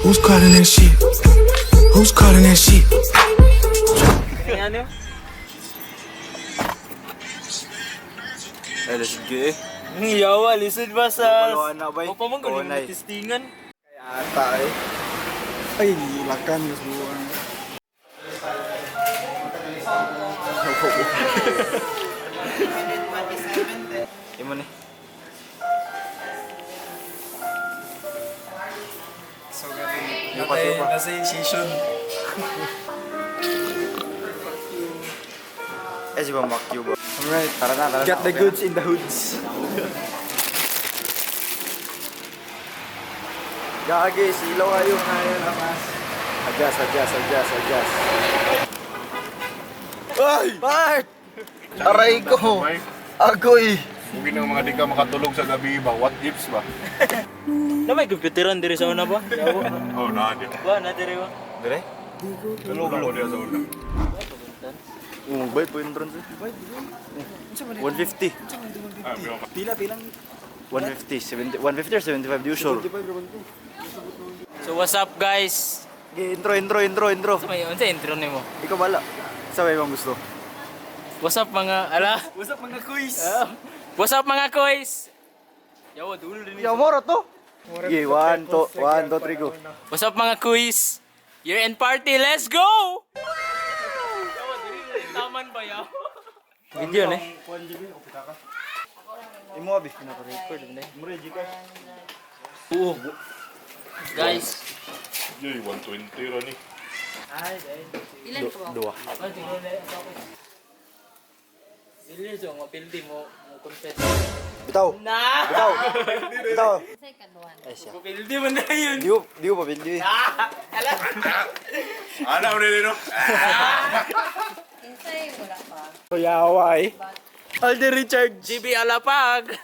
Who's calling that shit? Who's calling that shit? Ano? Ay, let's go. Yawa, lisod ba sa... Wala na ba? O pa mong galing Wala. na testingan. Kaya ata eh. Ay, lakan yung buwan. Imo ni. So, gabi. Yung pati pa. Nasa incision. Eh, si Mamak ba? Alright. Tara na, tara na. Get the goods in the hoods. Gagi, silaw kayo. Adjust. Ay! Bart! Aray ko! Agoy! Kung ng mga di ka makatulog sa gabi ba, what ifs ba? Na may computeran diri sa una ba? Yawa. Oh, na, di. Ba, na diri ba? Dire? Tulog ako diya sa una. Bay po yung drone. 150. Ah, bilang ka. Pila-pilang. 150. 150 or 75 do you sure? So what's up guys? Okay, intro. Sa may unsa intro nimo? Ikaw bala. Sa may mong gusto. What's up mga ala? What's up mga quiz? What's up mga kois? Yawa dulo din. Ya moro to. Okay, 1 2 3 go. What's up mga quiz? Year-end party, let's go! Yawa dili taman ba yaw? Video ne. Imo abi. Record na. Mura Gcash. Oo. Guys, Yun, 120 ron eh. Ilan po? Dua. ay tingnan na ako. Dili so mapildi mo confess. Bitaw. Na! Bitaw. Second one. Ay siya. Mapildi man na yun. Di mo pa bildi. Ano mo nila no? Kinsay, wala pa. Yaway. Alden Richard. GB Alapag.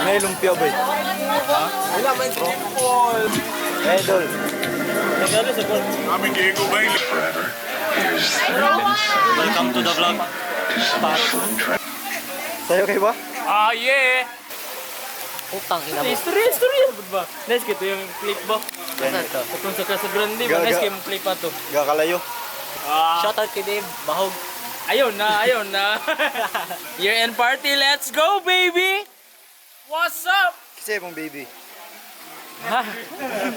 May lumpia ba? Wala man si Paul. Idol. Nagalo sa Paul. Aming gigo ba yung Welcome to the vlog. Sayo kay ba? Ah, yeah. Utang ina mo. History ba? Nice kito yung clip ba? Yan ito. Kung sa Casa Grande ba, nice kayo yung clip pa to. Gakalayo. Shoutout kay Dave, bahog. Ayun na. Year-end party, let's go baby! What's up? Kasi mong baby. Ha?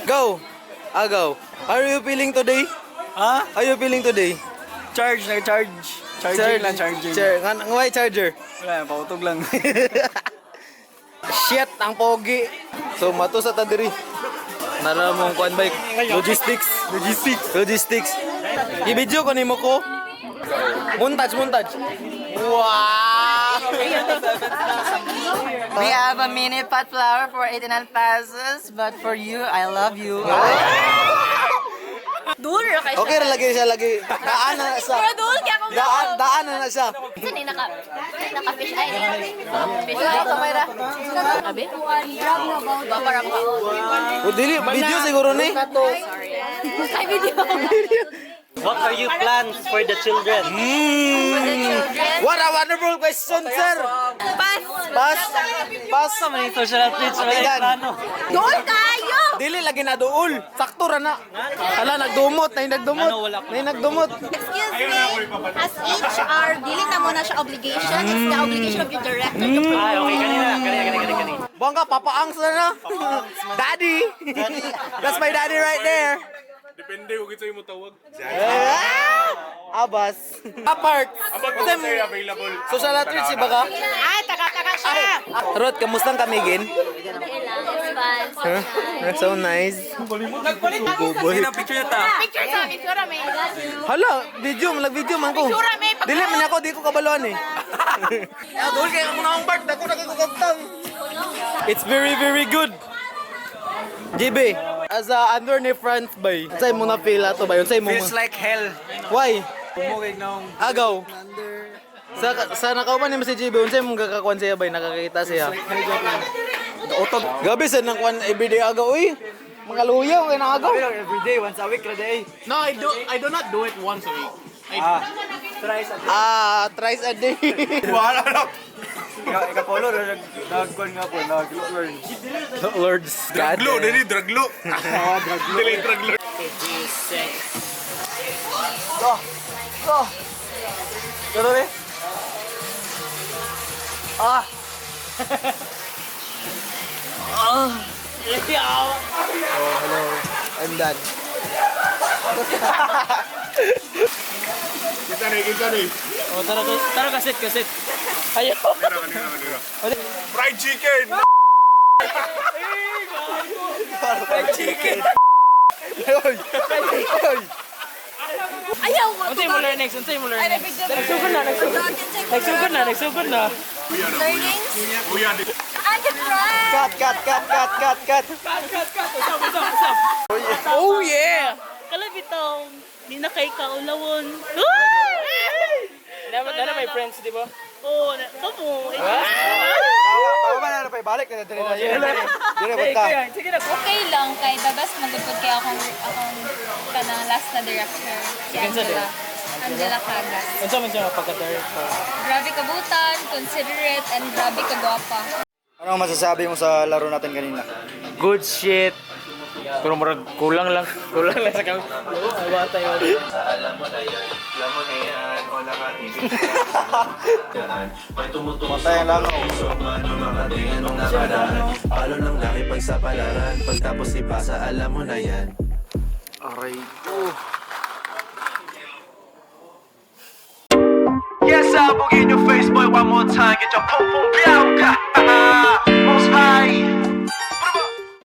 Go. Go. How are you feeling today? Ha? How are you feeling today? Charge. Charging lang, charging. Why charger? Wala, pautog lang. Shit, ang pogi. So, mato sa tadiri. Nara mong kuan bike. Logistics. I-video ko nimo ko. Montage. Wow! We have a mini pot flower for 89 pesos, but for you, I love you. Dul ra kay Okay, lagi siya lagi. Daan na sa. dul kaya ko. Daan na siya. Saan naka fish eye? Fish eye to Mayra. Abi? Ba para ko. O dili video siguro ni. Sorry. Ay video. What are your plans for the children? For the children. What a wonderful question, sir. Pass sa may Social outreach, Dul kayo. Dili lagi na duol. Sakto ra na. Hala nagdumot. Excuse me. As HR, dili na mo na siya obligation. It's the obligation of your director to promote. Okay, kanina. Bangka papaangs na. Daddy. That's my daddy right there. Depende kung kita yung tawag. Abas. Apart. Abang kung sa'yo available. Social outreach si baka. Ay, taga siya. Rod, kamustang kamigin? So nice. Sige na picture ta. Picture sa may. Hala, video man ko. Dili man ako, di ko kabaluan eh. Dol kay ako na ang part, ako nagkakagtang. It's very good. JB, as a under ni France bay. Say mo na feel ato ba yun? Say mo. Feels like hell. Why? Pumugig nung Agaw. Sa nakauman ni si JB, unsay mong gakakuan siya bay, nakakita siya. Utog. Gabi sa nang kuan everyday agaw uy. Mga luyaw kay nang agaw. every day, once a week ra day. No, I do not do it once a week. Thrice a day. Thrice a day. Wala lang. Ikapolo, nag-con nga po, nag-learn. Lord's God. Draglo, dali, draglo. Dali, draglo. Pero eh. Ah. Oh, hello. I'm done. Kita nih. Oh, tara kasit. Ayaw. Kanina. Fried chicken. Ayaw mo. Unsay mo learn next? Nagsugod na. Learnings? Kuya, di. Ate Frank! Cut. Oh yeah. Kalabitaw, di na kay kaulawon. Dapat may friends, di ba? Oo, kamo. Tawa ba na pa balik na dire na. Dire basta. Sige na. Okay lang kay the best magupod kay akong kanang last na director. Si Angela. Angela Cagas. Unsa man siya pagka-director? Grabe kabutan, considerate, and grabe kagwapa. Ano ang masasabi mo sa laro natin kanina? Good shit. Pero murag kulang lang sa kami. Awa tayo. Matay lang ako. Palo ng laki pag sa palaran. Pagtapos ipasa, alam mo na yan. Aray. Yes, I'll boogie in your face, boy, one more time. Get your pum pum,